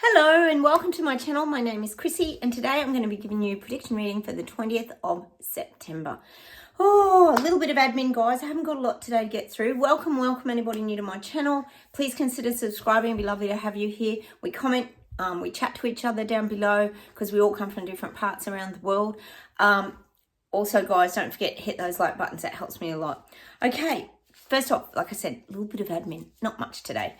Hello and welcome to my channel. My name is Chrissy and today I'm going to be giving you a prediction reading for the 20th of September. Oh, a little bit of admin, guys. I haven't got a lot today to get through. Welcome anybody new to my channel. Please consider subscribing. It'd be lovely to have you here. We comment, we chat to each other down below because we all come from different parts around the world. Also, guys, don't forget to hit those like buttons. That helps me a lot. Okay, first off, like I said, a little bit of admin. Not much today.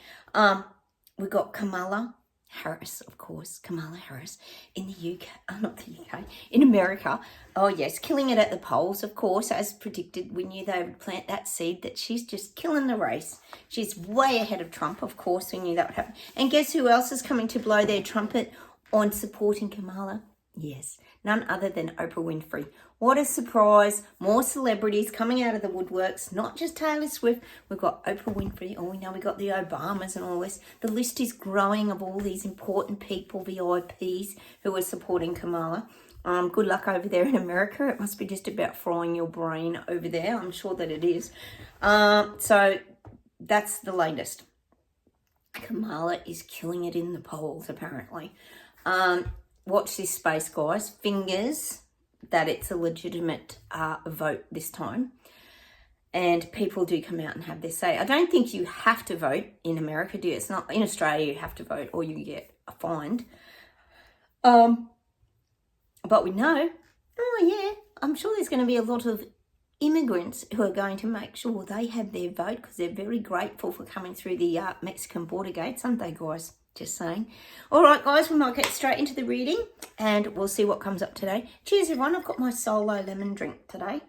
We've got Kamala Harris, of course, Kamala Harris in the UK, not the UK, in America. Oh yes, killing it at the polls, of course, as predicted. We knew they would plant that seed that she's just killing the race. She's way ahead of Trump, of course, we knew that would happen. And guess who else is coming to blow their trumpet on supporting Kamala? Yes, none other than Oprah Winfrey. What a surprise. More celebrities coming out of the woodworks, not just Taylor Swift. We've got Oprah Winfrey. Oh, we know we've got the Obamas and all this. The list is growing of all these important people, VIPs, who are supporting Kamala. Good luck over there in America. It must be just about frying your brain over there. I'm sure that it is. So that's the latest. Kamala is killing it in the polls, apparently. Watch this space, guys. Fingers that it's a legitimate vote this time. And people do come out and have their say. I don't think you have to vote in America, do you? It's not in Australia you have to vote or you get a fine. But we know, oh yeah, I'm sure there's going to be a lot of immigrants who are going to make sure they have their vote because they're very grateful for coming through the Mexican border gates, aren't they, guys? Just saying. All right, guys, we might get straight into the reading and we'll see what comes up today. Cheers, everyone. I've got my solo lemon drink today.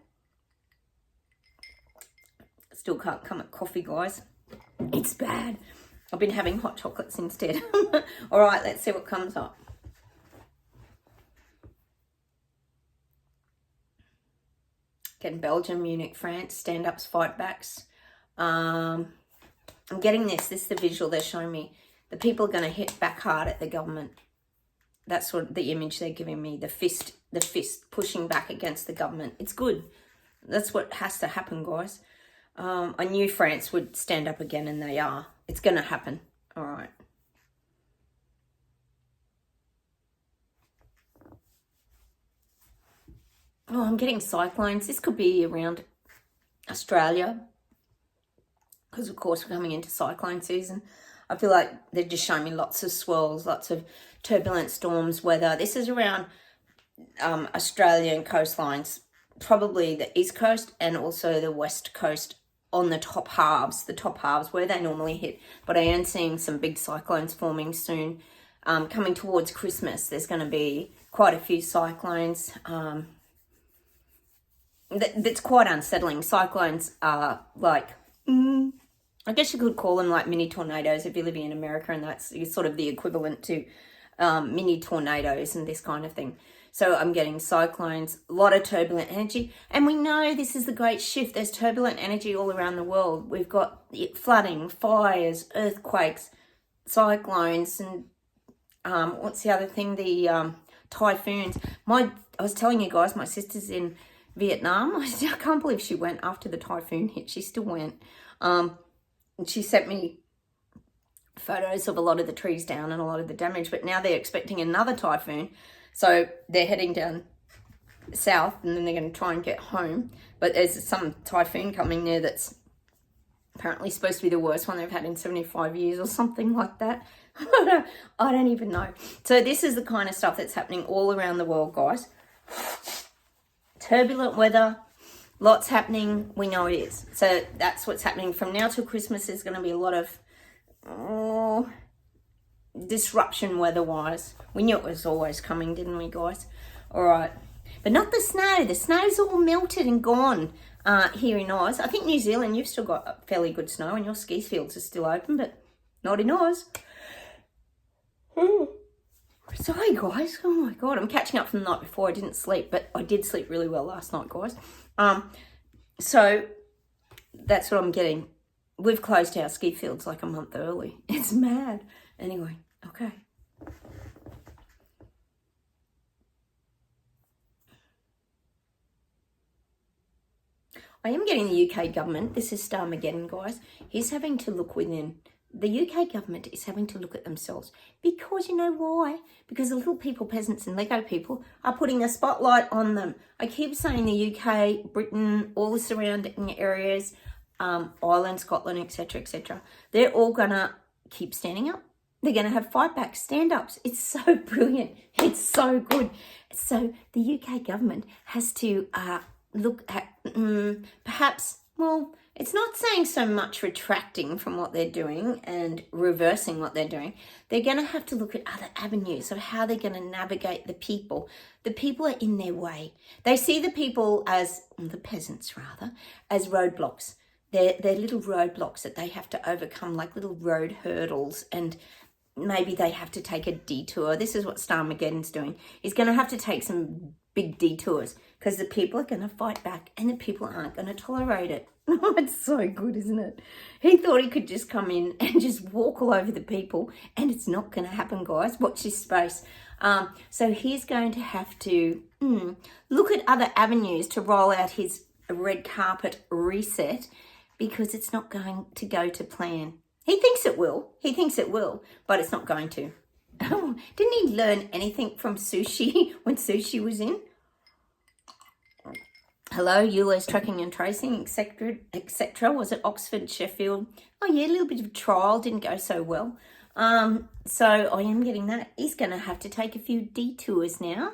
Still can't come at coffee, guys. It's bad. I've been having hot chocolates instead. All right, let's see what comes up. Getting Belgium, Munich, France, stand-ups, fight-backs. I'm getting this. This is the visual they're showing me. The people are going to hit back hard at the government. That's what the image they're giving me. The fist pushing back against the government. It's good. That's what has to happen, guys. I knew France would stand up again, and they are. It's going to happen. All right. Oh, I'm getting cyclones. This could be around Australia because, of course, we're coming into cyclone season. I feel like they're just showing me lots of swirls, lots of turbulent storms, weather. This is around Australian coastlines, probably the east coast and also the west coast on the top halves where they normally hit. But I am seeing some big cyclones forming soon. Coming towards Christmas, there's going to be quite a few cyclones. That's quite unsettling. Cyclones are like... I guess you could call them like mini tornadoes if you live in America, and that's sort of the equivalent to mini tornadoes and this kind of thing. So I'm getting cyclones, a lot of turbulent energy. And we know this is the great shift. There's turbulent energy all around the world. We've got flooding, fires, earthquakes, cyclones, and what's the other thing? The typhoons. I was telling you guys, my sister's in Vietnam. I can't believe she went after the typhoon hit. She still went. She sent me photos of a lot of the trees down and a lot of the damage, but now they're expecting another typhoon. So they're heading down south and then they're going to try and get home. But there's some typhoon coming there that's apparently supposed to be the worst one they've had in 75 years or something like that. I don't even know. So this is the kind of stuff that's happening all around the world, guys. Turbulent weather. Lots happening, we know it is. So that's what's happening from now till Christmas. There's going to be a lot of disruption weather-wise. We knew it was always coming, didn't we, guys? All right. But not the snow. The snow's all melted and gone here in Oz. I think New Zealand, you've still got fairly good snow and your ski fields are still open, but not in Oz. Sorry, guys. Oh, my God. I'm catching up from the night before. I didn't sleep, but I did sleep really well last night, guys. So that's what I'm getting. We've closed our ski fields like a month early. It's mad. Anyway, okay. I am getting the UK government. This is Starmageddon, guys. He's having to look within. the UK government is having to look at themselves, because you know why? Because the little people, peasants and Lego people are putting a spotlight on them. I keep saying the UK, Britain, all the surrounding areas, Ireland, Scotland, etc., they're all gonna keep standing up. They're going to have fight back, stand-ups. It's so brilliant. It's so good. So the UK government has to look at perhaps, well, it's not saying so much retracting from what they're doing and reversing what they're doing. They're going to have to look at other avenues of how they're going to navigate the people. The people are in their way. They see the people as, the peasants rather, as roadblocks. They're little roadblocks that they have to overcome, like little road hurdles, and maybe they have to take a detour. This is what Starmageddon's doing. He's going to have to take some big detours because the people are going to fight back and the people aren't going to tolerate it. It's so good, isn't it? He thought he could just come in and just walk all over the people, and it's not going to happen, guys. Watch this space. So he's going to have to look at other avenues to roll out his red carpet reset, because it's not going to go to plan. He thinks it will. He thinks it will, but it's not going to. Oh, didn't he learn anything from Sushi when Sushi was in? Hello, US Tracking and Tracing, etc. Was it Oxford, Sheffield? Oh yeah, a little bit of trial, didn't go so well. So I am getting that. He's going to have to take a few detours now.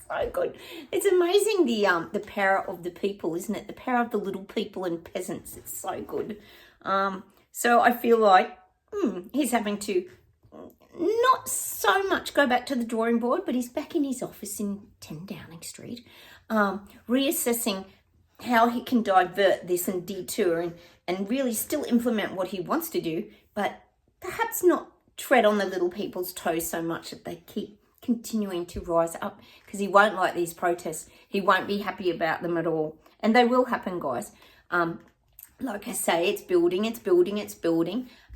So good. It's amazing the power of the people, isn't it? The power of the little people and peasants. It's so good. So I feel like he's having to not so much go back to the drawing board, but he's back in his office in 10 Downing Street, reassessing how he can divert this and detour and really still implement what he wants to do, but perhaps not tread on the little people's toes so much that they keep continuing to rise up, because he won't like these protests. He won't be happy about them at all. And they will happen, guys. Like I say, it's building,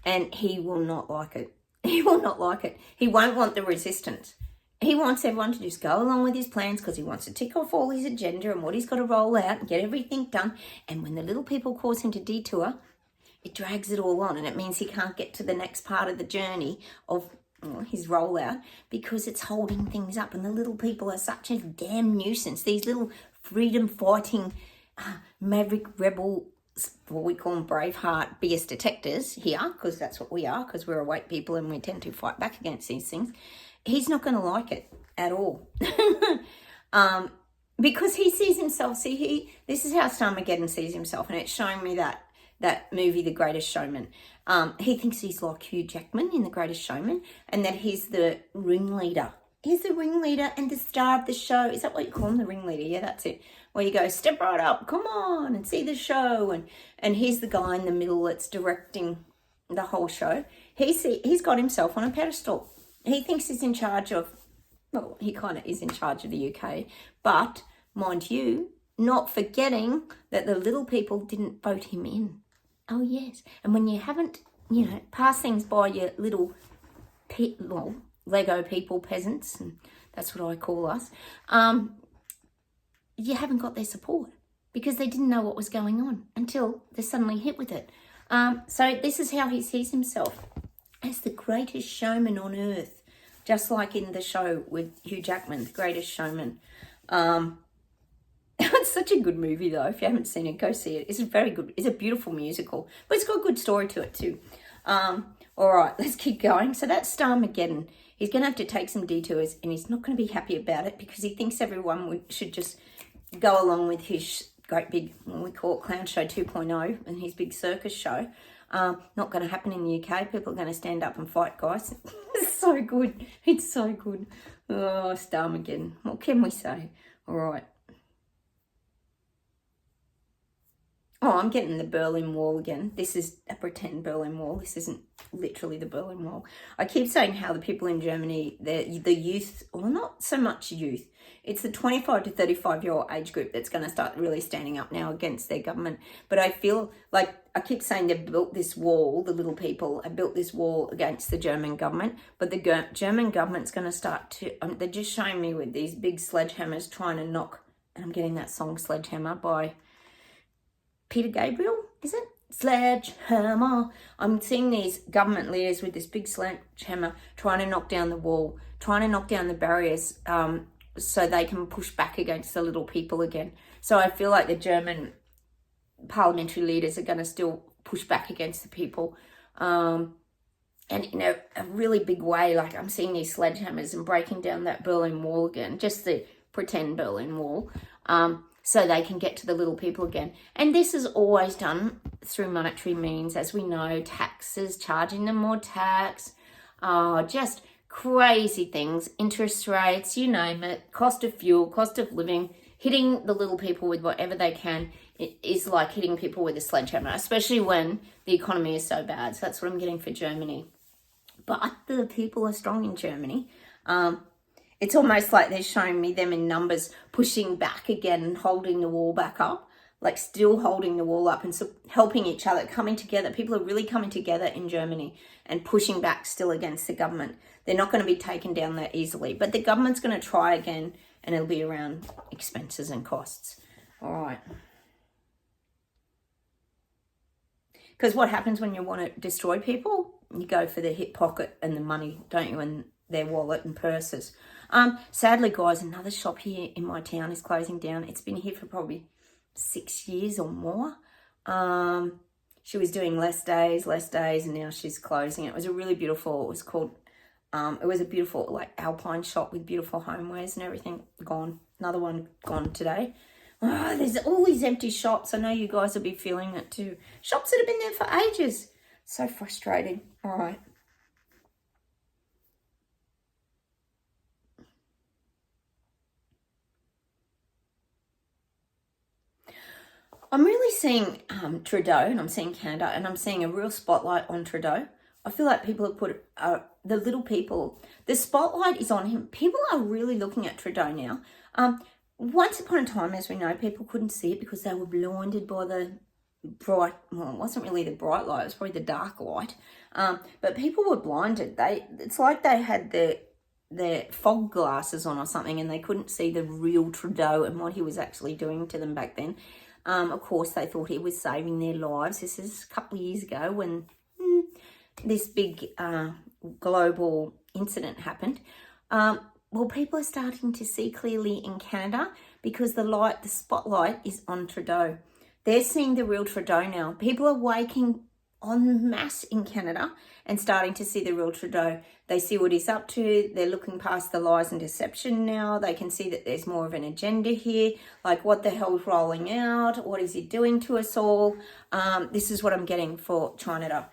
and he will not like it. He will not like it. He won't want the resistance. He wants everyone to just go along with his plans, because he wants to tick off all his agenda and what he's got to roll out and get everything done. And when the little people cause him to detour, it drags it all on, and it means he can't get to the next part of the journey of his rollout, because it's holding things up. And the little people are such a damn nuisance. These little freedom fighting maverick rebel, what we call them Braveheart BS detectors here, because that's what we are, because we're awake people and we tend to fight back against these things. He's not going to like it at all. Because he sees himself, this is how Starmageddon sees himself, and it's showing me that movie, The Greatest Showman. He thinks he's like Hugh Jackman in The Greatest Showman, and that he's the ringleader. He's the ringleader and the star of the show. Is that what you call him, the ringleader? Yeah, that's it. Where you go, step right up, come on, and see the show. And he's the guy in the middle that's directing the whole show. He's got himself on a pedestal. He thinks he's in charge of, well, he kind of is in charge of the UK. But, mind you, not forgetting that the little people didn't vote him in. Oh, yes. And when you haven't, passed things by your little, Lego people, peasants, and that's what I call us, you haven't got their support, because they didn't know what was going on until they're suddenly hit with it. So this is how he sees himself, as the greatest showman on earth, just like in the show with Hugh Jackman, The Greatest Showman. It's such a good movie, though. If you haven't seen it, go see it. It's very good. It's a beautiful musical, but it's got a good story to it too. All right, let's keep going. So that's Starmageddon. He's going to have to take some detours, and he's not going to be happy about it, because he thinks everyone should just go along with his great big, what we call it, Clown Show 2.0, and his big circus show. Not going to happen in the UK. People are going to stand up and fight, guys. It's so good. It's so good. Oh, Starmageddon. What can we say? All right. Oh, I'm getting the Berlin Wall again. This is a pretend Berlin Wall. This isn't literally the Berlin Wall. I keep saying how the people in Germany, the youth, well, not so much youth, it's the 25 to 35-year-old age group that's going to start really standing up now against their government. But I feel like, I keep saying they've built this wall, the little people have built this wall against the German government, but the German government's going to start to, they're just showing me with these big sledgehammers trying to knock, and I'm getting that song Sledgehammer by Peter Gabriel, is it? sledgehammer. I'm seeing these government leaders with this big sledgehammer trying to knock down the wall, trying to knock down the barriers so they can push back against the little people again. So I feel like the German parliamentary leaders are going to still push back against the people. And in a really big way, like I'm seeing these sledgehammers and breaking down that Berlin Wall again, just the pretend Berlin Wall, so they can get to the little people again. And this is always done through monetary means, as we know, taxes, charging them more tax, just crazy things, interest rates, you name it, cost of fuel, cost of living, hitting the little people with whatever they can. It is like hitting people with a sledgehammer, especially when the economy is so bad. So that's what I'm getting for Germany. But the people are strong in Germany. It's almost like they're showing me them in numbers pushing back again and holding the wall back up, like still holding the wall up and so helping each other, coming together. People are really coming together in Germany and pushing back still against the government. They're not going to be taken down that easily, but the government's going to try again, and it'll be around expenses and costs. All right. Because what happens when you want to destroy people? You go for the hip pocket and the money, don't you, and their wallet and purses. Sadly, guys, another shop here in my town is closing down. It's been here for probably 6 years or more. She was doing less days, and now she's closing. It was a really beautiful, it was a beautiful like alpine shop with beautiful homewares and everything. Gone. Another one gone today. Oh, there's all these empty shops. I know you guys will be feeling it too. Shops that have been there for ages. So frustrating. All right. I'm really seeing Trudeau, and I'm seeing Canada, and I'm seeing a real spotlight on Trudeau. I feel like people have put the little people, the spotlight is on him. People are really looking at Trudeau now. Once upon a time, as we know, people couldn't see it because they were blinded by the bright, well, it wasn't really the bright light, it was probably the dark light. But people were blinded. It's like they had their fog glasses on or something, and they couldn't see the real Trudeau and what he was actually doing to them back then. Of course, they thought he was saving their lives. This is a couple of years ago when this big global incident happened. Well, people are starting to see clearly in Canada because the spotlight is on Trudeau. They're seeing the real Trudeau now. People are waking en masse in Canada and starting to see the real Trudeau. They see what he's up to. They're looking past the lies and deception now. They can see that there's more of an agenda here. Like, what the hell's rolling out? What is he doing to us all? This is what I'm getting for Canada.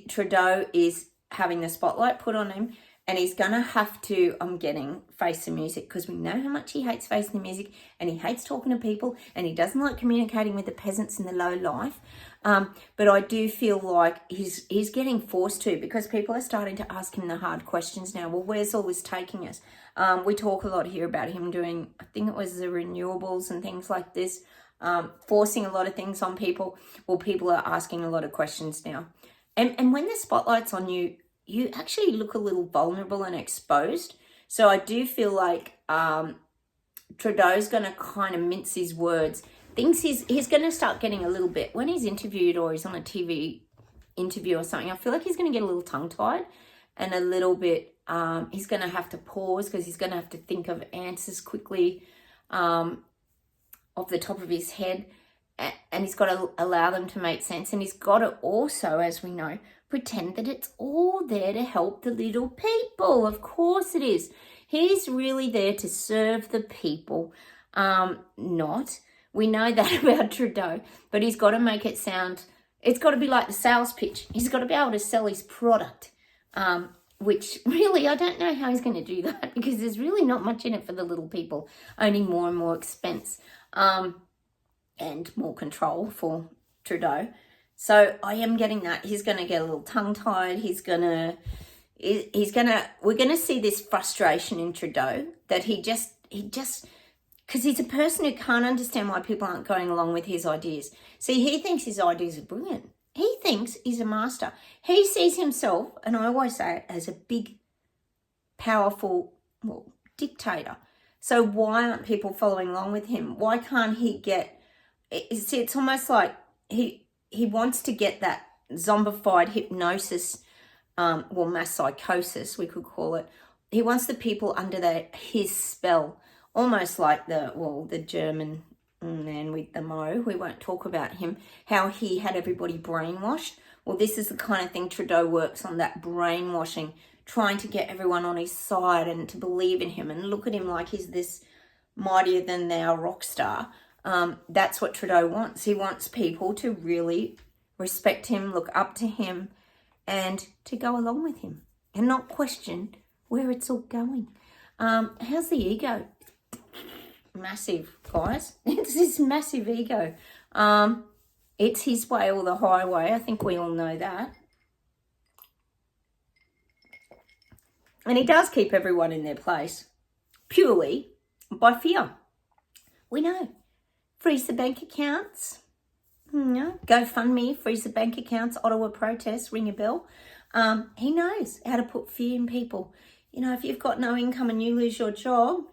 Trudeau is having the spotlight put on him, and he's going to have to, I'm getting, face the music, because we know how much he hates facing the music, and he hates talking to people, and he doesn't like communicating with the peasants in the low life. But I do feel like he's getting forced to, because people are starting to ask him the hard questions now. Well, where's all this taking us? We talk a lot here about him doing, I think it was the renewables and things like this, forcing a lot of things on people. Well, people are asking a lot of questions now. And when the spotlight's on you, you actually look a little vulnerable and exposed. So I do feel like Trudeau's going to kind of mince his words. Thinks he's going to start getting a little bit, when he's interviewed or he's on a TV interview or something, I feel like he's going to get a little tongue-tied and a little bit, he's going to have to pause because he's going to have to think of answers quickly off the top of his head. And he's got to allow them to make sense. And he's got to also, as we know, pretend that it's all there to help the little people. Of course it is. He's really there to serve the people, not. We know that about Trudeau, but he's got to make it sound, it's got to be like the sales pitch. He's got to be able to sell his product, which really, I don't know how he's going to do that, because there's really not much in it for the little people, only more and more expense. And more control for Trudeau. So I am getting that. He's going to get a little tongue-tied. We're going to see this frustration in Trudeau that he just, because he's a person who can't understand why people aren't going along with his ideas. See, he thinks his ideas are brilliant. He thinks he's a master. He sees himself, and I always say it, as a big, powerful, dictator. So why aren't people following along with him? Why can't he get... See, it's almost like he wants to get that zombified hypnosis, mass psychosis, we could call it. He wants the people under his spell, almost like the German man with the mo. We won't talk about him, how he had everybody brainwashed. Well, this is the kind of thing Trudeau works on, that brainwashing, trying to get everyone on his side and to believe in him and look at him like he's this mightier than thou rock star. That's what Trudeau wants. He wants people to really respect him, look up to him, and to go along with him and not question where it's all going. How's the ego? Massive, guys. It's this massive ego. It's his way or the highway. I think we all know that. And he does keep everyone in their place purely by fear. We know. Freeze the bank accounts. GoFundMe, freeze the bank accounts, Ottawa protests, ring a bell. He knows how to put fear in people. You know, if you've got no income and you lose your job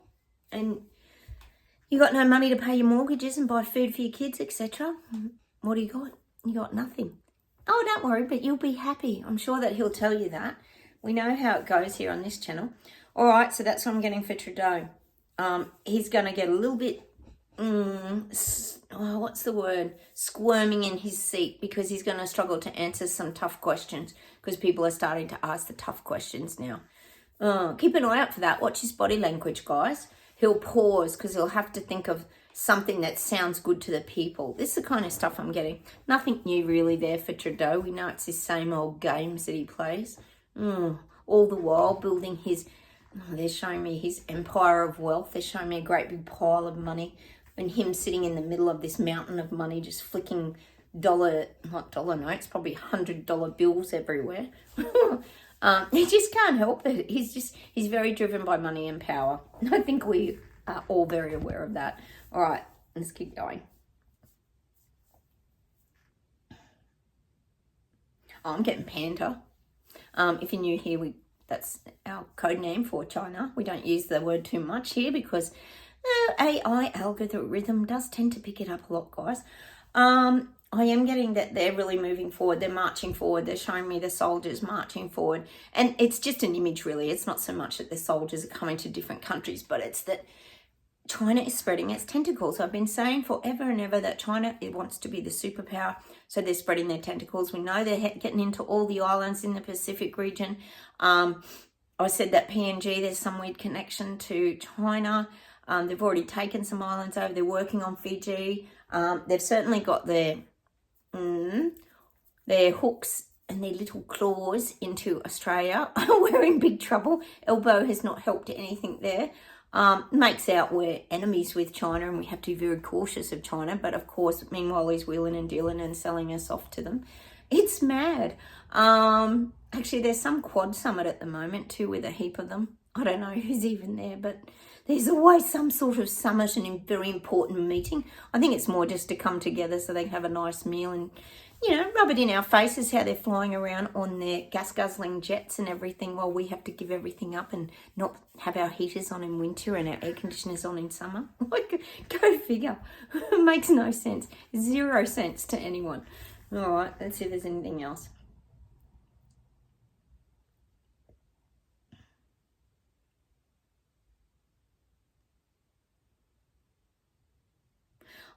and you got no money to pay your mortgages and buy food for your kids, etc., what do you got? You got nothing. Oh, don't worry, but you'll be happy. I'm sure that he'll tell you that. We know how it goes here on this channel. All right, so that's what I'm getting for Trudeau. He's going to get a little bit, what's the word? Squirming in his seat, because he's going to struggle to answer some tough questions because people are starting to ask the tough questions now. Keep an eye out for that. Watch his body language, guys. He'll pause because he'll have to think of something that sounds good to the people. This is the kind of stuff I'm getting. Nothing new really there for Trudeau. We know it's his same old games that he plays. All the while building his... they're showing me his empire of wealth. They're showing me a great big pile of money and him sitting in the middle of this mountain of money, just flicking not dollar notes, probably $100 bills everywhere. He just can't help it. He's very driven by money and power. I think we are all very aware of that. All right, let's keep going. I'm getting Panda. If you're new here, that's our code name for China. We don't use the word too much here because AI algorithm does tend to pick it up a lot, guys. I am getting that they're really moving forward. They're marching forward. They're showing me the soldiers marching forward. And it's just an image, really. It's not so much that the soldiers are coming to different countries, but it's that China is spreading its tentacles. I've been saying forever and ever that China, it wants to be the superpower, so they're spreading their tentacles. We know they're getting into all the islands in the Pacific region. I said that PNG, there's some weird connection to China. They've already taken some islands over. They're working on Fiji. They've certainly got their hooks and their little claws into Australia. We're in big trouble. Elbow has not helped anything there. Makes out we're enemies with China and we have to be very cautious of China. But of course, meanwhile, he's wheeling and dealing and selling us off to them. It's mad. Actually, there's some Quad Summit at the moment too with a heap of them. I don't know who's even there, but there's always some sort of summit and a very important meeting. I think it's more just to come together so they can have a nice meal and, you know, rub it in our faces how they're flying around on their gas-guzzling jets and everything while we have to give everything up and not have our heaters on in winter and our air conditioners on in summer. Go figure. It makes no sense. 0 sense to anyone. All right, let's see if there's anything else.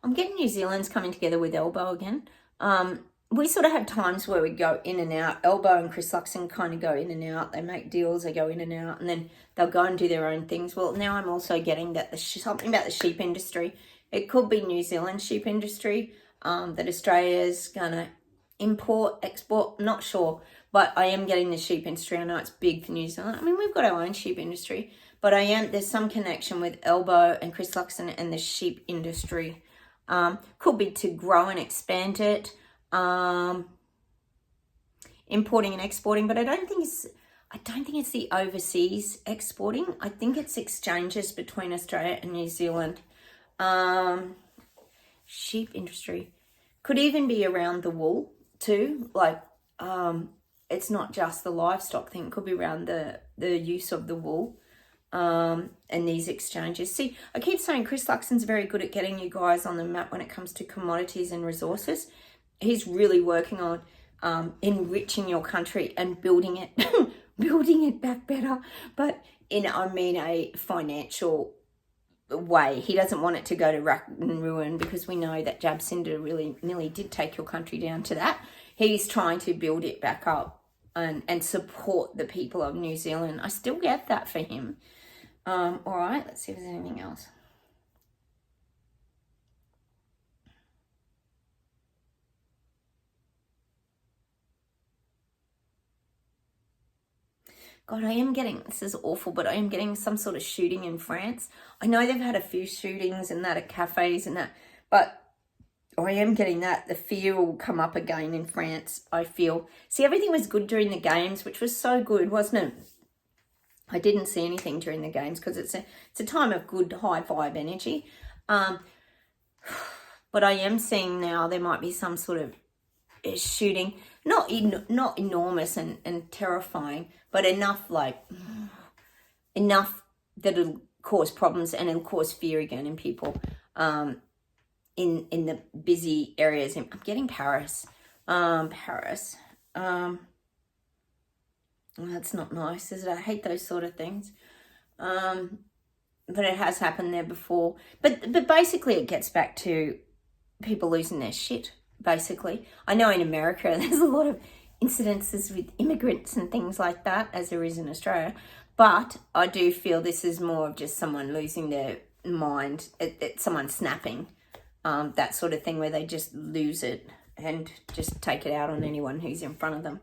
I'm getting New Zealand's coming together with Elbow again. We sort of have times where we go in and out. Elbow and Chris Luxon kind of go in and out. They make deals, they go in and out, and then they'll go and do their own things. Well, now I'm also getting that something about the sheep industry. It could be New Zealand sheep industry, that Australia's going to import, export, not sure. But I am getting the sheep industry. I know it's big for New Zealand. I mean, we've got our own sheep industry, but there's some connection with Elbow and Chris Luxon and the sheep industry. Could be to grow and expand it, importing and exporting, but I don't think it's the overseas exporting. I think it's exchanges between Australia and New Zealand. Sheep industry could even be around the wool too. Like, it's not just the livestock thing. It could be around the use of the wool. And these exchanges. See, I keep saying Chris Luxon's very good at getting you guys on the map when it comes to commodities and resources. he's really working on enriching your country and building it, building it back better, but in, I mean, a financial way. He doesn't want it to go to wreck and ruin, because we know that Jacinda really nearly did take your country down to that. He's trying to build it back up and support the people of New Zealand. I still get that for him. All right, let's see if there's anything else. God, I am getting, this is awful, but I am getting some sort of shooting in France. I know they've had a few shootings and that at cafes and that, but I am getting that. The fear will come up again in France, I feel. See, everything was good during the games, which was so good, wasn't it? I didn't see anything during the games because it's a time of good high vibe energy. But I am seeing now there might be some sort of shooting, not enormous and terrifying, but enough that it'll cause problems and it'll cause fear again in people in the busy areas. I'm getting Paris. Paris. That's not nice, is it? I hate those sort of things. But it has happened there before. But basically it gets back to people losing their shit, basically. I know in America there's a lot of incidences with immigrants and things like that, as there is in Australia. But I do feel this is more of just someone losing their mind, someone snapping, that sort of thing where they just lose it and just take it out on anyone who's in front of them.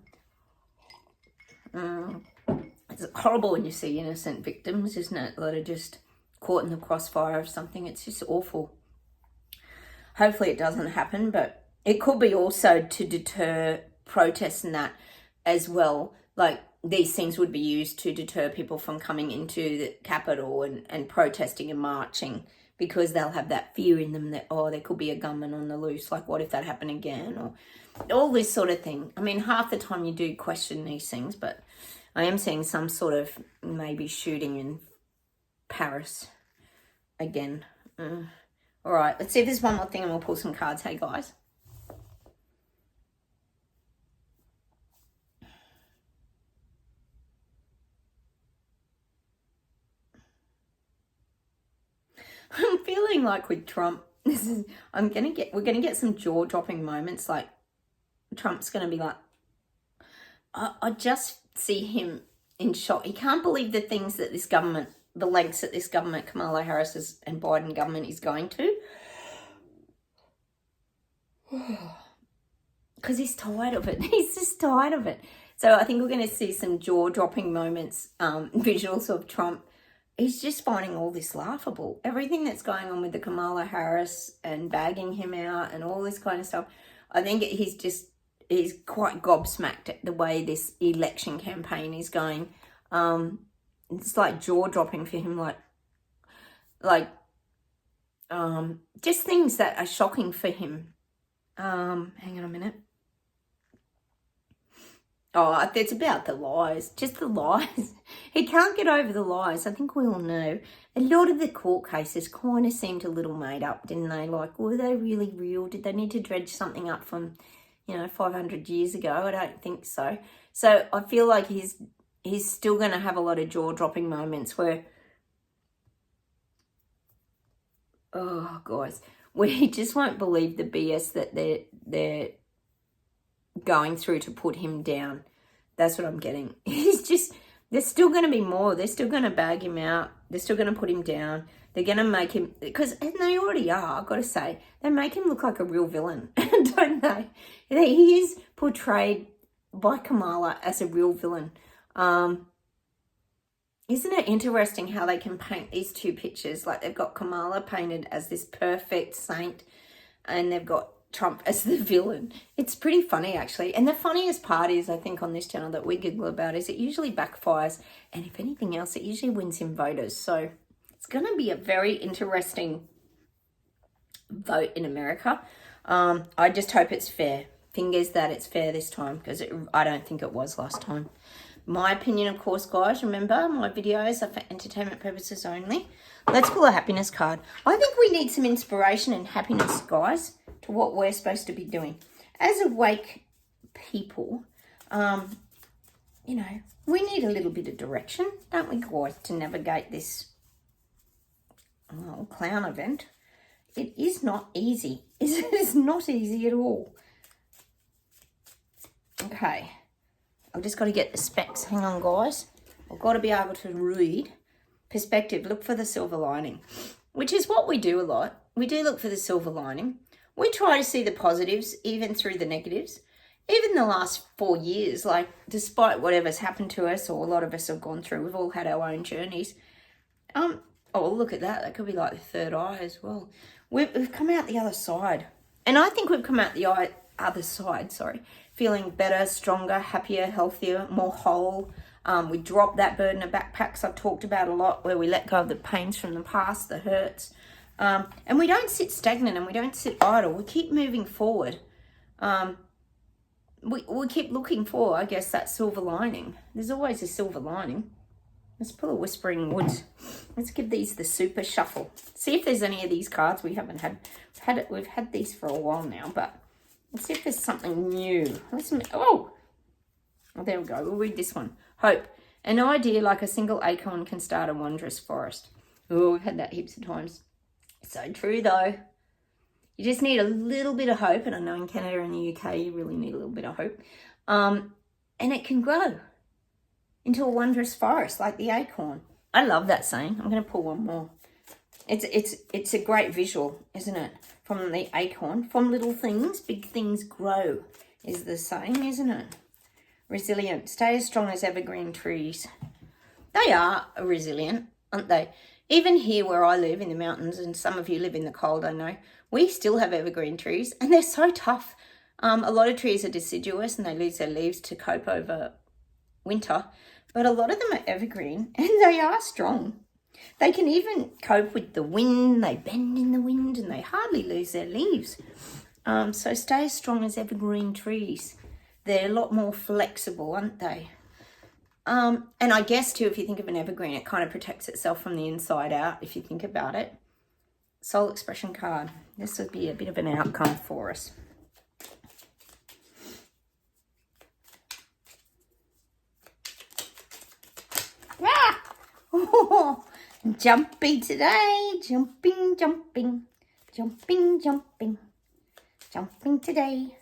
It's horrible when you see innocent victims, isn't it? That are just caught in the crossfire of something. It's just awful. Hopefully it doesn't happen, but it could be also to deter protests and that as well. Like, these things would be used to deter people from coming into the capital and protesting and marching, because they'll have that fear in them that, oh, there could be a gunman on the loose. Like, what if that happened again? Or all this sort of thing. I mean, half the time you do question these things, but I am seeing some sort of maybe shooting in Paris again. All right, let's see if there's one more thing and we'll pull some cards. Hey, guys. I'm feeling like with Trump, we're gonna get some jaw-dropping moments. Like, Trump's gonna be like, I just see him in shock. He can't believe the things that this government, the lengths that this government, Kamala Harris's and Biden government, is going to. Because he's tired of it. He's just tired of it. So I think we're going to see some jaw-dropping moments, visuals of Trump. He's just finding all this laughable. Everything that's going on with the Kamala Harris and bagging him out and all this kind of stuff. I think he's quite gobsmacked at the way this election campaign is going. It's like jaw-dropping for him, just things that are shocking for him. Hang on a minute. Oh, it's about the lies, just the lies. He can't get over the lies. I think we all know. A lot of the court cases kind of seemed a little made up, didn't they? Like, were they really real? Did they need to dredge something up from, 500 years ago? I don't think so. So I feel like he's still going to have a lot of jaw-dropping moments where, oh, guys, where he just won't believe the BS that they're going through to put him down. That's what I'm getting. There's still going to be more. They're still going to bag him out. They're still going to put him down. They're going to make him, and they already are, I've got to say, they make him look like a real villain, don't they? He is portrayed by Kamala as a real villain. Isn't it interesting how they can paint these two pictures? Like, they've got Kamala painted as this perfect saint and they've got Trump as the villain. It's pretty funny, actually. And the funniest part is, I think, on this channel that we giggle about is it usually backfires. And if anything else, it usually wins him voters. So it's going to be a very interesting vote in America. I just hope it's fair. Fingers that it's fair this time, because I don't think it was last time. My opinion, of course, guys. Remember, my videos are for entertainment purposes only. Let's pull a happiness card. I think we need some inspiration and happiness, guys, to what we're supposed to be doing. as awake people, you know, we need a little bit of direction, don't we, guys, to navigate this clown event. It is not easy. It is not easy at all. Okay. I've just got to get the specs. Hang on, guys. I've got to be able to read. Perspective. Look for the silver lining, which is what we do a lot. We do look for the silver lining. We try to see the positives, even through the negatives. Even the last 4 years, like, despite whatever's happened to us, or a lot of us have gone through, we've all had our own journeys. Oh, look at that. That could be like the third eye as well. We've come out the other side. And I think we've come out the other side, feeling better, stronger, happier, healthier, more whole. We dropped that burden of backpacks I've talked about a lot, where we let go of the pains from the past, the hurts. And we don't sit stagnant, and we don't sit idle. We keep moving forward. We keep looking for, I guess, that silver lining. There's always a silver lining. Let's pull a Whispering Woods. Let's give these the super shuffle. See if there's any of these cards we haven't had. We've had these for a while now, but let's see if there's something new. Oh, there we go. We'll read this one. Hope. An idea like a single acorn can start a wondrous forest. Oh, we've had that heaps of times. So true, though. You just need a little bit of hope, and I know in Canada and the UK you really need a little bit of hope. And it can grow into a wondrous forest like the acorn. I love that saying. I'm going to pull one more. It's a great visual, isn't it? From the acorn, from little things, big things grow, is the saying, isn't it? Resilient. Stay as strong as evergreen trees. They are resilient, aren't they? Even here where I live in the mountains, and some of you live in the cold, I know, we still have evergreen trees, and they're so tough. A lot of trees are deciduous, and they lose their leaves to cope over winter, but a lot of them are evergreen, and they are strong. They can even cope with the wind. They bend in the wind, and they hardly lose their leaves. So stay as strong as evergreen trees. They're a lot more flexible, aren't they? And I guess, too, if you think of an evergreen, it kind of protects itself from the inside out, if you think about it. Soul expression card. This would be a bit of an outcome for us. Ah! Oh, jumpy today. Jumping, jumping. Jumping, jumping. Jumping today.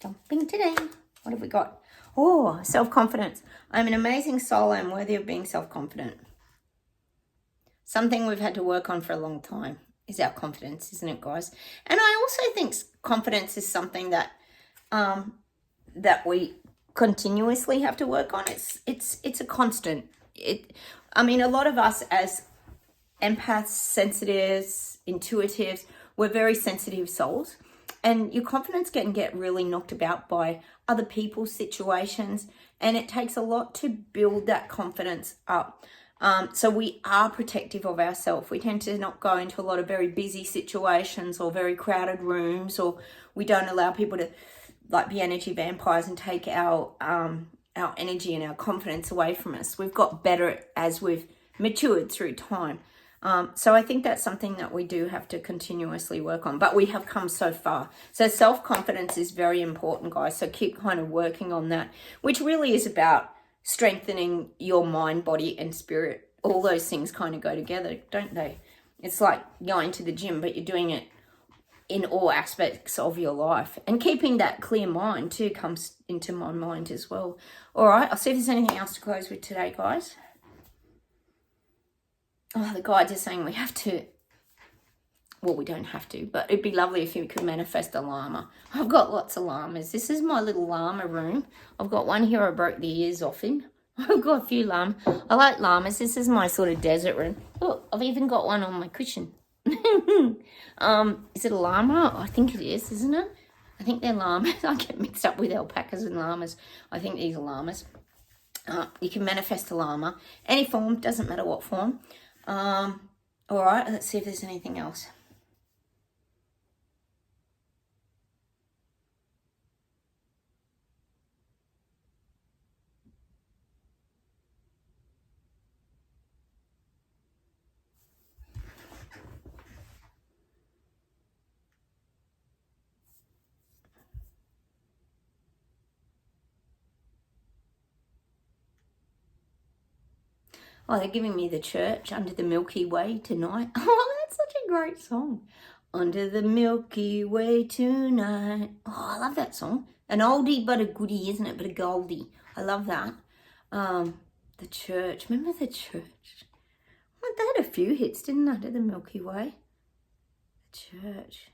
Jumping today. What have we got? Oh, self-confidence. I'm an amazing soul. I'm worthy of being self-confident. Something we've had to work on for a long time is our confidence, isn't it, guys? And I also think confidence is something that that we continuously have to work on. It's a constant. I mean, a lot of us as empaths, sensitives, intuitives, we're very sensitive souls. And your confidence can get really knocked about by other people's situations. And it takes a lot to build that confidence up. So we are protective of ourselves. We tend to not go into a lot of very busy situations or very crowded rooms, or we don't allow people to like be energy vampires and take our energy and our confidence away from us. We've got better as we've matured through time. So I think that's something that we do have to continuously work on, but we have come so far. So self-confidence is very important, guys. So keep kind of working on that, which really is about strengthening your mind, body, and spirit. All those things kind of go together, don't they? It's like going to the gym, but you're doing it in all aspects of your life. And keeping that clear mind too comes into my mind as well. All right, I'll see if there's anything else to close with today, guys. Oh, the guides are saying we have to, well, we don't have to, but it'd be lovely if you could manifest a llama. I've got lots of llamas. This is my little llama room. I've got one here I broke the ears off in. I've got a few llamas. I like llamas. This is my sort of desert room. Look, I've even got one on my cushion. Is it a llama? I think it is, isn't it? I think they're llamas. I get mixed up with alpacas and llamas. I think these are llamas. You can manifest a llama. Any form, doesn't matter what form. All right, let's see if there's anything else. Oh, they're giving me The Church, Under the Milky Way Tonight. Oh, that's such a great song. Under the Milky Way tonight. Oh, I love that song. An oldie but a goodie, isn't it? But a goldie. I love that. The Church. Remember The Church? Well, they had a few hits, didn't they? Under the Milky Way. The Church.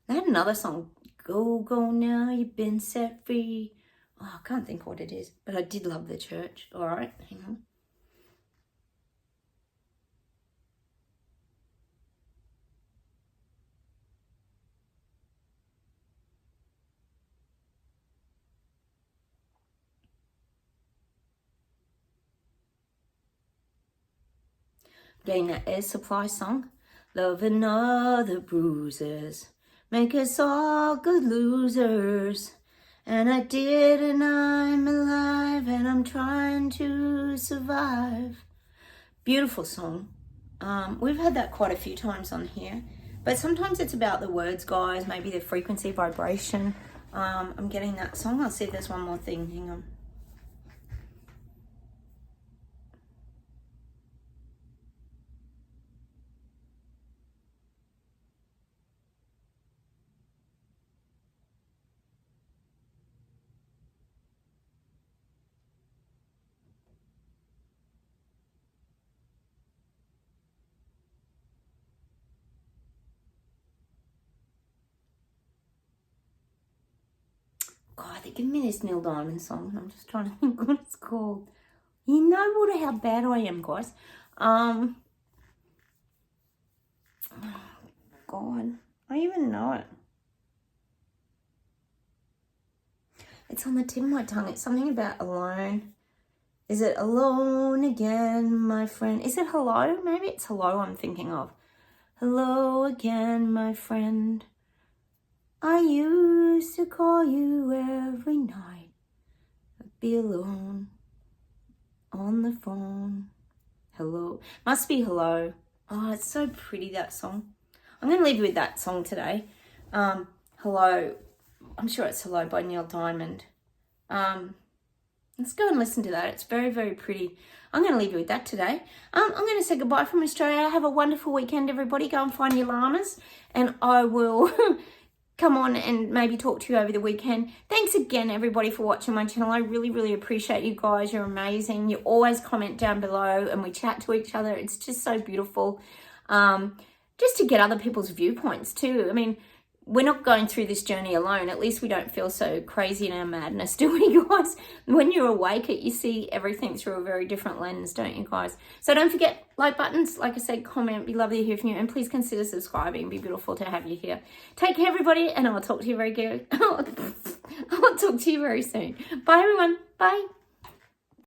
They had another song. Go, go now, you've been set free. Oh, I can't think what it is. But I did love The Church. All right, hang on. Getting that Air Supply song. Loving other bruises make us all good losers. And I did, and I'm alive, and I'm trying to survive. Beautiful song. We've had that quite a few times on here. But sometimes it's about the words, guys. Maybe the frequency, vibration. I'm getting that song. I'll see if there's one more thing. Hang on. God, they're giving me this Neil Diamond song. I'm just trying to think what it's called. You know how bad I am, guys. Oh, God, I even know it. It's on the tip of my tongue. It's something about alone. Is it alone again, my friend? Is it hello? Maybe it's hello I'm thinking of. Hello again, my friend. I used to call you every night. I'd be alone on the phone. Hello. Must be hello. Oh, it's so pretty, that song. I'm going to leave you with that song today. Hello. I'm sure it's Hello by Neil Diamond. Let's go and listen to that. It's very, very pretty. I'm going to leave you with that today. I'm going to say goodbye from Australia. Have a wonderful weekend, everybody. Go and find your llamas. And I will come on and maybe talk to you over the weekend. Thanks again, everybody, for watching my channel. I really, really appreciate you guys. You're amazing. You always comment down below and we chat to each other. It's just so beautiful. Just to get other people's viewpoints too. I mean, we're not going through this journey alone. At least we don't feel so crazy in our madness, do we, guys? When you're awake, you see everything through a very different lens, don't you, guys? So don't forget, like buttons, like I said, comment. Be lovely to hear from you. And please consider subscribing. It'd be beautiful to have you here. Take care, everybody, and I'll talk to you very good. I'll talk to you very soon. Bye, everyone. Bye.